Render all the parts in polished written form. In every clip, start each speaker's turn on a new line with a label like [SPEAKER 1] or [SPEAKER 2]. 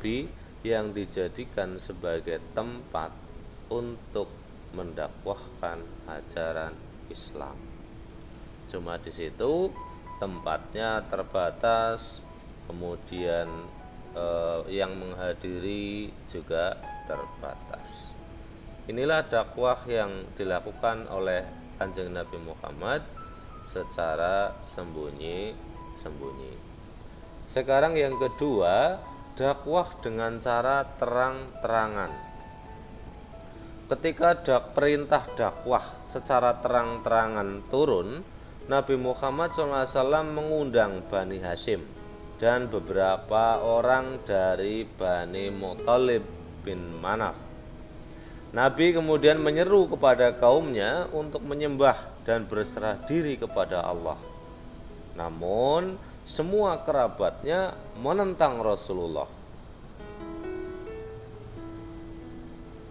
[SPEAKER 1] Nabi yang dijadikan sebagai tempat untuk mendakwahkan ajaran Islam. Cuma di situ tempatnya terbatas, kemudian yang menghadiri juga terbatas. Inilah dakwah yang dilakukan oleh Kanjeng Nabi Muhammad secara sembunyi-sembunyi. Sekarang yang kedua, dakwah dengan cara terang-terangan. Ketika perintah dakwah secara terang-terangan turun, Nabi Muhammad SAW mengundang Bani Hashim dan beberapa orang dari Bani Muthalib bin Manaf. Nabi kemudian menyeru kepada kaumnya untuk menyembah dan berserah diri kepada Allah. Namun semua kerabatnya menentang Rasulullah.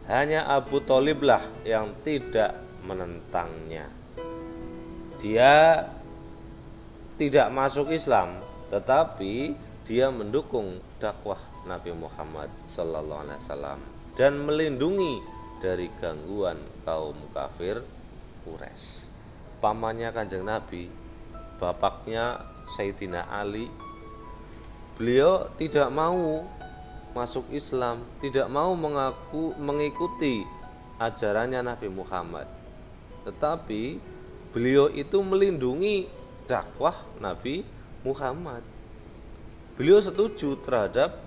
[SPEAKER 1] Hanya Abu Thaliblah yang tidak menentangnya. Dia tidak masuk Islam, tetapi dia mendukung dakwah Nabi Muhammad SAW dan melindungi dari gangguan kaum kafir Quraisy. Pamannya Kanjeng Nabi, bapaknya Sayyidina Ali, beliau tidak mau masuk Islam, tidak mau mengikuti ajarannya Nabi Muhammad. Tetapi beliau itu melindungi dakwah Nabi Muhammad. Beliau setuju terhadap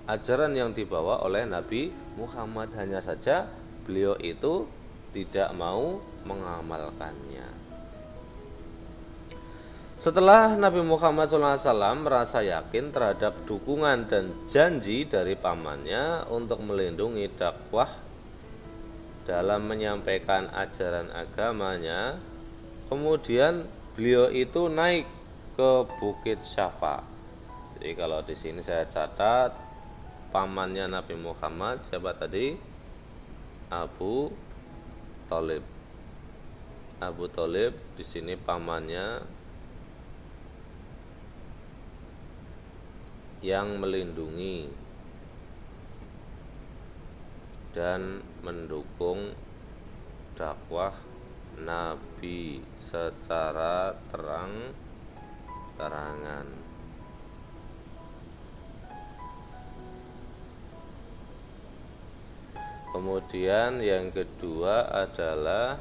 [SPEAKER 1] ajaran yang dibawa oleh Nabi Muhammad, hanya saja beliau itu tidak mau mengamalkannya. Setelah Nabi Muhammad SAW merasa yakin terhadap dukungan dan janji dari pamannya untuk melindungi dakwah dalam menyampaikan ajaran agamanya, kemudian beliau itu naik ke Bukit Syafa. Jadi kalau di sini saya catat pamannya Nabi Muhammad siapa tadi? Abu Thalib. Abu Thalib di sini pamannya yang melindungi dan mendukung dakwah Nabi secara terang-terangan. Kemudian yang kedua adalah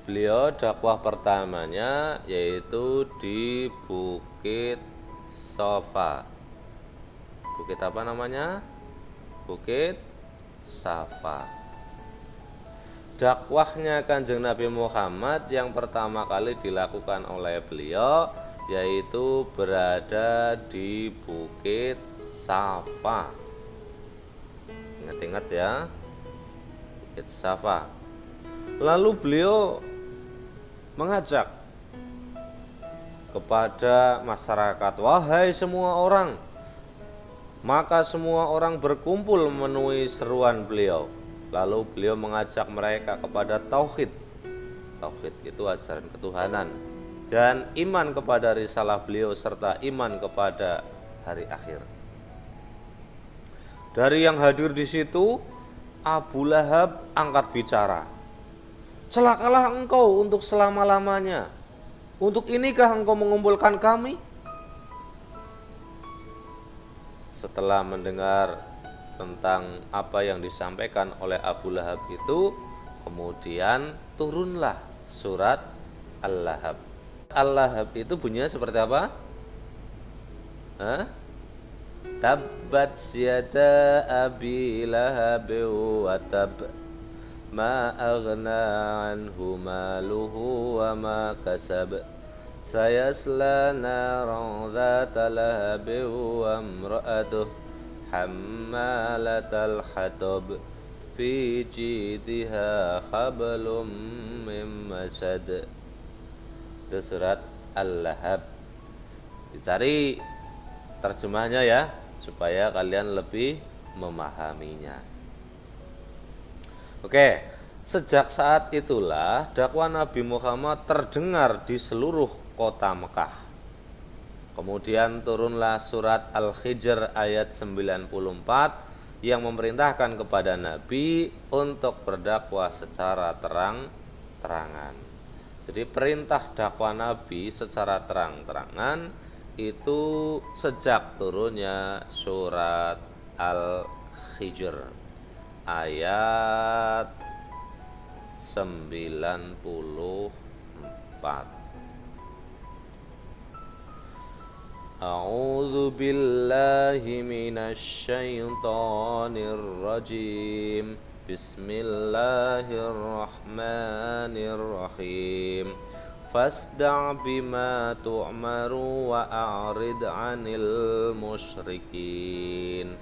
[SPEAKER 1] beliau dakwah pertamanya yaitu di Bukit Safa. Bukit apa namanya? Bukit Safa. Dakwahnya Kanjeng Nabi Muhammad yang pertama kali dilakukan oleh beliau yaitu berada di Bukit Safa. Ingat-ingat ya, Bukit Safa. Lalu beliau mengajak kepada masyarakat, wahai semua orang. Maka semua orang berkumpul memenuhi seruan beliau. Lalu beliau mengajak mereka kepada tauhid. Tauhid itu ajaran ketuhanan dan iman kepada risalah beliau serta iman kepada hari akhir. Dari yang hadir di situ, Abu Lahab angkat bicara. Celakalah engkau untuk selama-lamanya. Untuk inikah engkau mengumpulkan kami? Setelah mendengar tentang apa yang disampaikan oleh Abu Lahab itu, kemudian turunlah surat Al-Lahab. Al-Lahab itu bunyinya seperti apa? Tabbat yada abi lahab wa tab ma aghna anhu maluhu wa ma kasab sayasla naran dhata lahab wa imra'atuh hammalatal hatab fi jidha hablum min masad. Itu surat Al-Lahab. Dicari terjemahnya ya, supaya kalian lebih memahaminya. Oke, sejak saat itulah dakwah Nabi Muhammad terdengar di seluruh kota Mekah. Kemudian turunlah surat Al-Hijr ayat 94 yang memerintahkan kepada Nabi untuk berdakwah secara terang-terangan. Jadi perintah dakwah Nabi secara terang-terangan itu sejak turunnya surat Al-Hijr ayat 94. A'udzu billahi minasy syaithanir rajim. Bismillahirrahmanirrahim. Fasda' bima tu'maru wa a'rid 'anil musyrikin.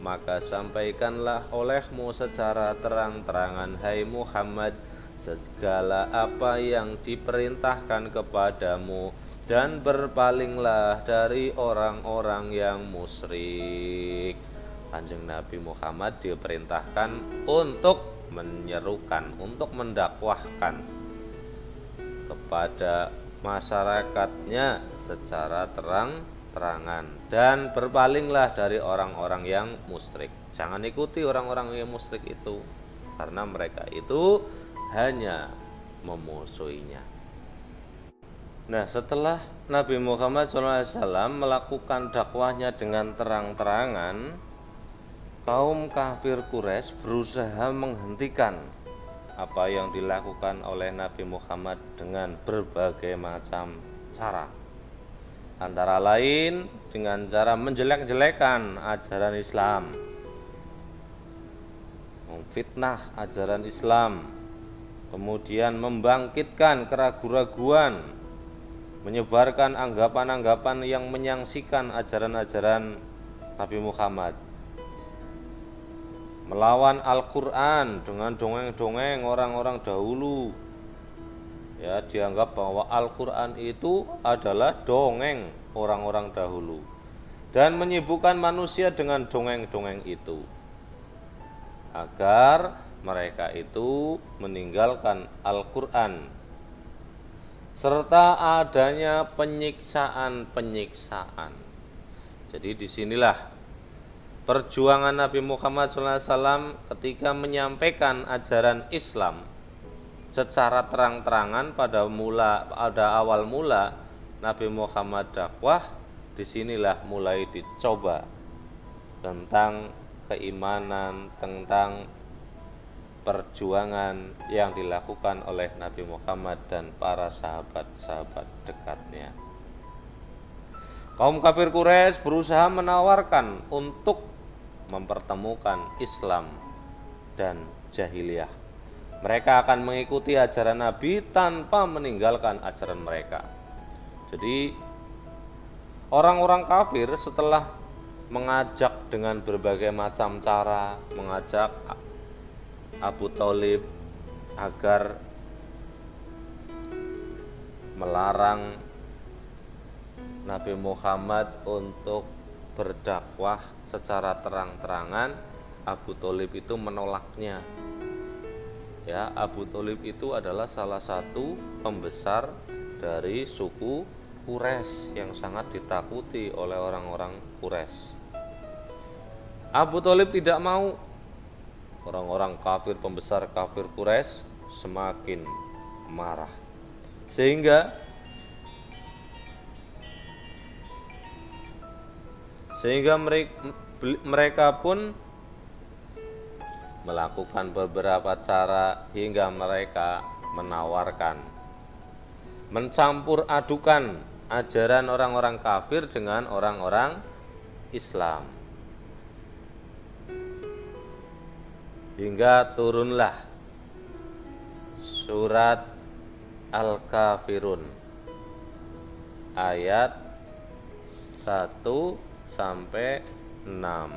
[SPEAKER 1] Maka sampaikanlah olehmu secara terang-terangan, hai Muhammad, segala apa yang diperintahkan kepadamu, dan berpalinglah dari orang-orang yang musyrik. Kanjeng Nabi Muhammad diperintahkan untuk menyerukan, untuk mendakwahkan kepada masyarakatnya secara terang-terangan, dan berpalinglah dari orang-orang yang musyrik. Jangan ikuti orang-orang yang musyrik itu, karena mereka itu hanya memusuhinya. Nah, setelah Nabi Muhammad SAW melakukan dakwahnya dengan terang-terangan, kaum kafir Quraisy berusaha menghentikan apa yang dilakukan oleh Nabi Muhammad dengan berbagai macam cara. Antara lain dengan cara menjelek-jelekan ajaran Islam, memfitnah ajaran Islam, kemudian membangkitkan keraguan-raguan, menyebarkan anggapan-anggapan yang menyangsikan ajaran-ajaran Nabi Muhammad, melawan Al-Quran dengan dongeng-dongeng orang-orang dahulu. Ya, dianggap bahwa Al-Quran itu adalah dongeng orang-orang dahulu, dan menyibukkan manusia dengan dongeng-dongeng itu agar mereka itu meninggalkan Al-Quran, serta adanya penyiksaan-penyiksaan. Jadi disinilah perjuangan Nabi Muhammad SAW ketika menyampaikan ajaran Islam secara terang-terangan. Pada awal mula Nabi Muhammad dakwah, disinilah mulai dicoba tentang keimanan, tentang perjuangan yang dilakukan oleh Nabi Muhammad dan para sahabat-sahabat dekatnya. Kaum kafir Quraisy berusaha menawarkan untuk mempertemukan Islam dan jahiliyah. Mereka akan mengikuti ajaran Nabi tanpa meninggalkan ajaran mereka. Jadi orang-orang kafir setelah mengajak dengan berbagai macam cara, mengajak Abu Thalib agar melarang Nabi Muhammad untuk berdakwah secara terang-terangan, Abu Thalib itu menolaknya. Ya, Abu Thalib itu adalah salah satu pembesar dari suku Quraisy yang sangat ditakuti oleh orang-orang Quraisy. Abu Thalib tidak mau. Orang-orang kafir, pembesar kafir Quraisy semakin marah, sehingga mereka pun melakukan beberapa cara hingga mereka menawarkan mencampur adukan ajaran orang-orang kafir dengan orang-orang Islam. Hingga turunlah surat Al-Kafirun ayat 1 sampai 6.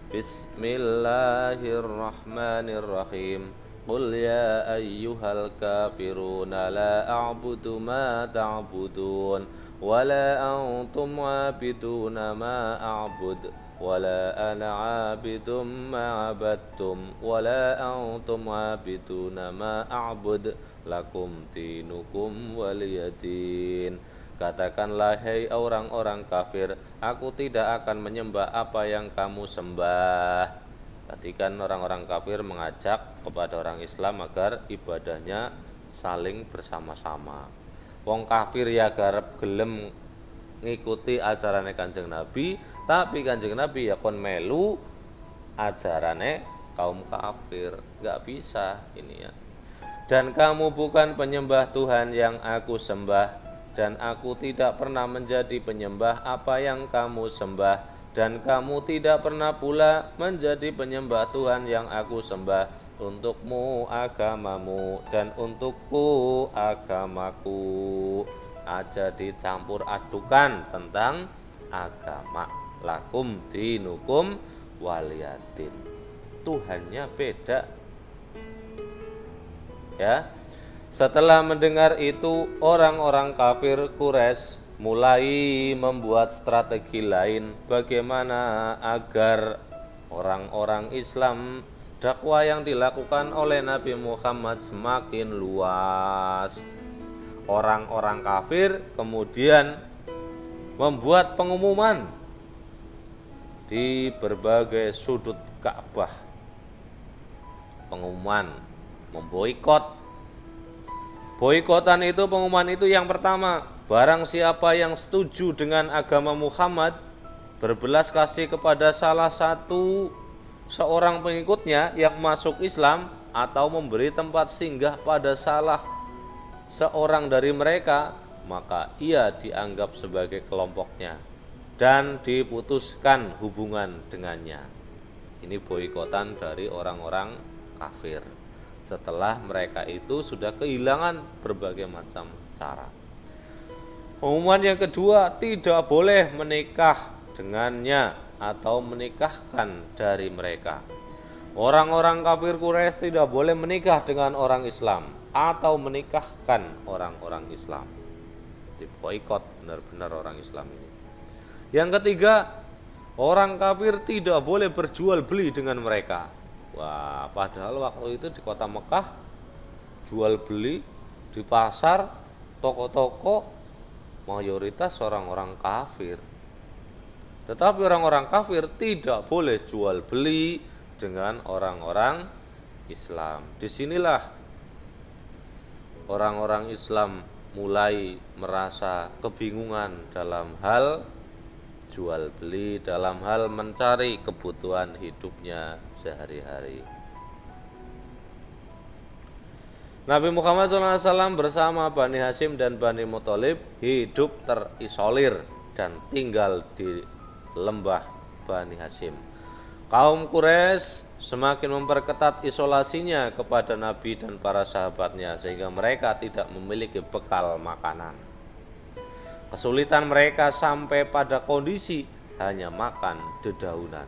[SPEAKER 1] Bismillahirrahmanirrahim. Qul ya ayyuhal kafiruna la a'budu ma ta'budun wa la antum 'abiduna ma a'bud wala ana 'abidum ma 'abadtum wala antum 'abiduna ma a'bud lakum dinukum waliyadin. Katakanlah, hei orang-orang kafir, aku tidak akan menyembah apa yang kamu sembah. Tadi kan orang-orang kafir mengajak kepada orang Islam agar ibadahnya saling bersama-sama. Wong kafir ya garap gelem ngikuti ajarannya Kanjeng Nabi, tapi Kanjeng Nabi ya kon melu ajarannya kaum kafir. Nggak bisa ini ya. Dan kamu bukan penyembah Tuhan yang aku sembah, dan aku tidak pernah menjadi penyembah apa yang kamu sembah, dan kamu tidak pernah pula menjadi penyembah Tuhan yang aku sembah. Untukmu agamamu dan untukku agamaku. Aja dicampur adukan tentang agama. Lakum dinukum waliyadin. Tuhannya beda. Ya. Setelah mendengar itu, orang-orang kafir Quraisy mulai membuat strategi lain bagaimana agar orang-orang Islam, dakwah yang dilakukan oleh Nabi Muhammad semakin luas. Orang-orang kafir kemudian membuat pengumuman di berbagai sudut Ka'bah. Pengumuman memboikot. Boikotan itu, pengumuman itu yang pertama, barang siapa yang setuju dengan agama Muhammad, berbelas kasih kepada salah satu seorang pengikutnya yang masuk Islam, atau memberi tempat singgah pada salah seorang dari mereka, maka ia dianggap sebagai kelompoknya dan diputuskan hubungan dengannya. Ini boikotan dari orang-orang kafir. Setelah mereka itu sudah kehilangan berbagai macam cara. Pengumuman yang kedua, tidak boleh menikah dengannya atau menikahkan dari mereka. Orang-orang kafir Quraisy tidak boleh menikah dengan orang Islam atau menikahkan orang-orang Islam. Diboikot benar-benar orang Islam ini. Yang ketiga, orang kafir tidak boleh berjual beli dengan mereka. Wah, padahal waktu itu di kota Mekah jual beli di pasar, toko-toko mayoritas orang-orang kafir. Tetapi orang-orang kafir tidak boleh jual beli dengan orang-orang Islam. Disinilah orang-orang Islam mulai merasa kebingungan dalam hal jual beli, dalam hal mencari kebutuhan hidupnya sehari-hari. Nabi Muhammad SAW bersama Bani Hashim dan Bani Muthalib hidup terisolir dan tinggal di lembah Bani Hashim. Kaum Quraisy semakin memperketat isolasinya kepada Nabi dan para sahabatnya sehingga mereka tidak memiliki bekal makanan. Kesulitan mereka sampai pada kondisi hanya makan dedaunan.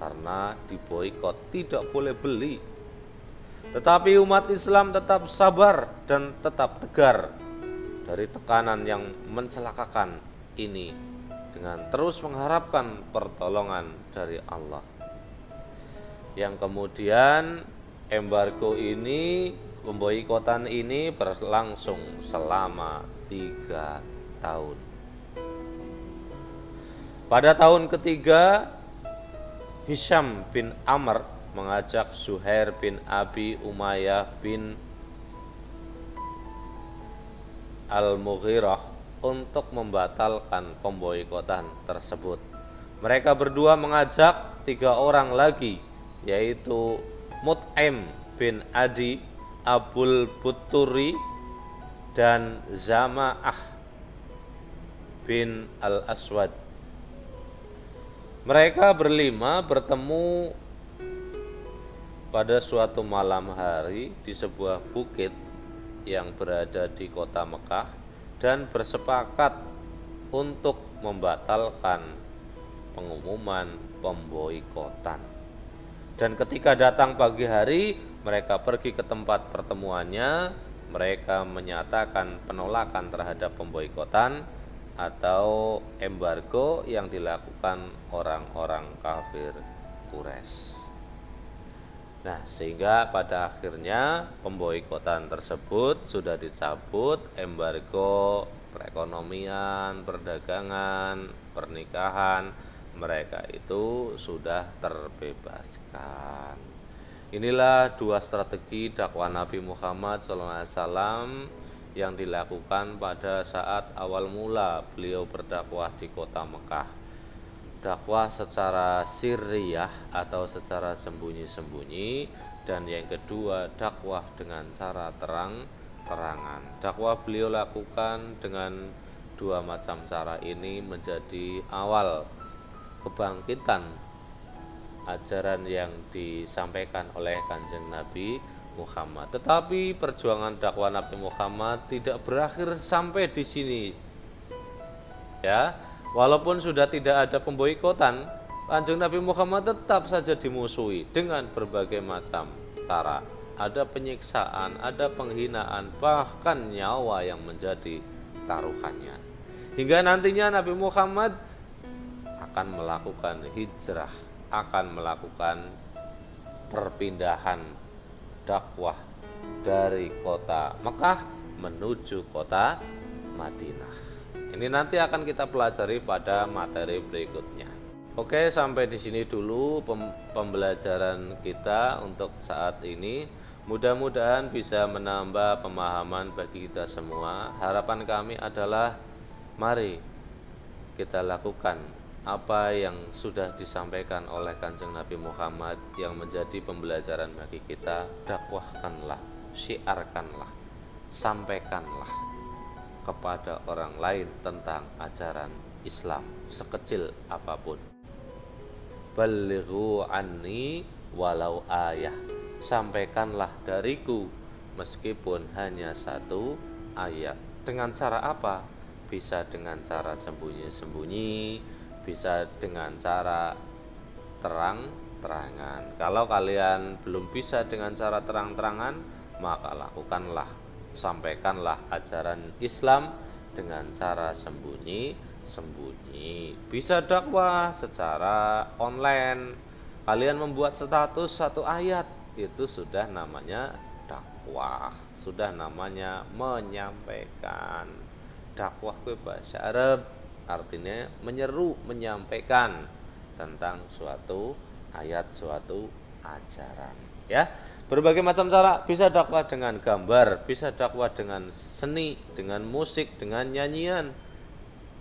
[SPEAKER 1] Karena diboikot, tidak boleh beli. Tetapi umat Islam tetap sabar dan tetap tegar dari tekanan yang mencelakakan ini dengan terus mengharapkan pertolongan dari Allah. Yang kemudian embargo ini, pemboikotan ini berlangsung selama 3 tahun. Pada tahun ketiga, Hisham bin Amr mengajak Zuhair bin Abi Umayyah bin Al-Mughirah untuk membatalkan pemboikotan tersebut. Mereka berdua mengajak 3 orang lagi, yaitu Mut'im bin Adi, Abul Buturi, dan Zama'ah bin Al-Aswad. Mereka berlima bertemu pada suatu malam hari di sebuah bukit yang berada di kota Mekah dan bersepakat untuk membatalkan pengumuman pemboikotan. Dan ketika datang pagi hari, mereka pergi ke tempat pertemuannya. Mereka menyatakan penolakan terhadap pemboikotan atau embargo yang dilakukan orang-orang kafir Quraisy. Nah, sehingga pada akhirnya pemboikotan tersebut sudah dicabut, embargo perekonomian, perdagangan, pernikahan, mereka itu sudah terbebaskan. Inilah dua strategi dakwah Nabi Muhammad SAW yang dilakukan pada saat awal mula beliau berdakwah di kota Mekah. Dakwah secara sirriyah atau secara sembunyi-sembunyi, dan yang kedua dakwah dengan cara terang-terangan. Dakwah beliau lakukan dengan dua macam cara ini menjadi awal kebangkitan ajaran yang disampaikan oleh Kanjeng Nabi Muhammad. Tetapi perjuangan dakwah Nabi Muhammad tidak berakhir sampai di sini. Ya, walaupun sudah tidak ada pemboikotan, Kanjeng Nabi Muhammad tetap saja dimusuhi dengan berbagai macam cara. Ada penyiksaan, ada penghinaan, bahkan nyawa yang menjadi taruhannya. Hingga nantinya Nabi Muhammad akan melakukan hijrah, akan melakukan perpindahan dakwah dari kota Mekah menuju kota Madinah. Ini nanti akan kita pelajari pada materi berikutnya. Oke, sampai di sini dulu pembelajaran kita untuk saat ini. Mudah-mudahan bisa menambah pemahaman bagi kita semua. Harapan kami adalah mari kita lakukan apa yang sudah disampaikan oleh Kanjeng Nabi Muhammad yang menjadi pembelajaran bagi kita. Dakwahkanlah, syiarkanlah, sampaikanlah kepada orang lain tentang ajaran Islam sekecil apapun. Balighu anni walau ayah, sampaikanlah dariku meskipun hanya satu ayat. Dengan cara apa? Bisa dengan cara sembunyi-sembunyi, bisa dengan cara terang-terangan. Kalau kalian belum bisa dengan cara terang-terangan, maka lakukanlah, sampaikanlah ajaran Islam dengan cara sembunyi-sembunyi. Bisa dakwah secara online. Kalian membuat status satu ayat, itu sudah namanya dakwah, sudah namanya menyampaikan. Dakwah ke bahasa Arab artinya menyeru, menyampaikan tentang suatu ayat, suatu ajaran. Ya, berbagai macam cara. Bisa dakwah dengan gambar, bisa dakwah dengan seni, dengan musik, dengan nyanyian,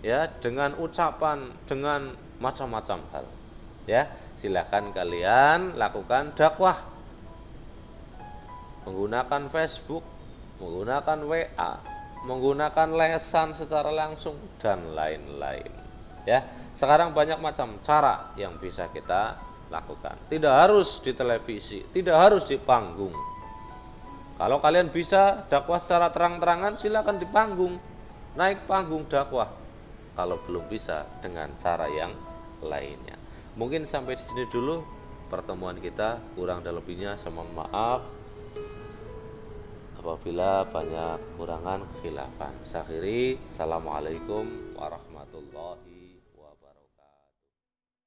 [SPEAKER 1] ya, dengan ucapan, dengan macam-macam hal. Ya, silakan kalian lakukan dakwah menggunakan Facebook, menggunakan WA, menggunakan lesan secara langsung, dan lain-lain. Ya, sekarang banyak macam cara yang bisa kita lakukan. Tidak harus di televisi, tidak harus di panggung. Kalau kalian bisa dakwah secara terang-terangan, silakan di panggung, naik panggung dakwah. Kalau belum bisa dengan cara yang lainnya. Mungkin sampai di sini dulu pertemuan kita, kurang dan lebihnya saya mohon maaf apabila banyak kekurangan, kekhilafan. Saya akhiri, assalamualaikum warahmatullahi